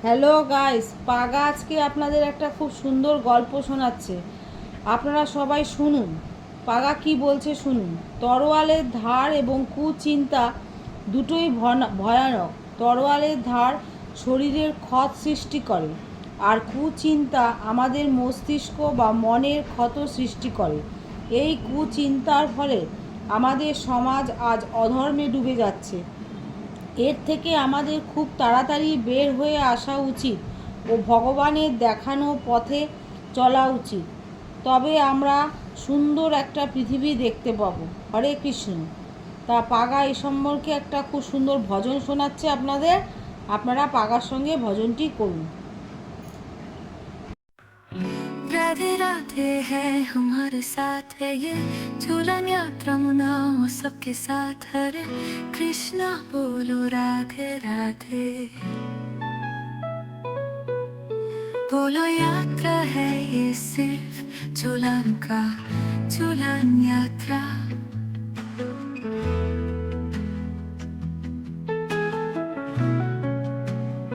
Hello guys, পাগা আজকে আপনাদের একটা খুব সুন্দর গল্প শোনাচ্ছে। আপনারা সবাই শুনুন। পাগা কি বলছে শুনুন। তরোয়ালের ধার এবং কুচিন্তা দুটোই ভয়ানক। তরোয়ালের ধার শরীরের ক্ষত সৃষ্টি করে, আর কুচিন্তা আমাদের মস্তিষ্ক বা মনের ক্ষত সৃষ্টি করে। এই কুচিন্তার ফলে আমাদের সমাজ আজ অধর্মে ডুবে যাচ্ছে। এর থেকে আমাদের খুব তাড়াতাড়ি বের হয়ে আসা উচিত ও ভগবানের দেখানো পথে চলা উচিত। তবে আমরা সুন্দর একটা পৃথিবী দেখতে পাবো। হরে কৃষ্ণ। তা পাগা এই সম্পর্কে একটা খুব সুন্দর ভজন শোনাচ্ছে আপনাদের। আপনারা পাগার সঙ্গে ভজনটি করুন। राधे राधे है हमारे साथ है ये झूलन यात्रा मनाओ सबके साथ हरे कृष्णा बोलो राधे राधे बोलो यात्रा है ये सिर्फ झूलन का झूलन यात्रा।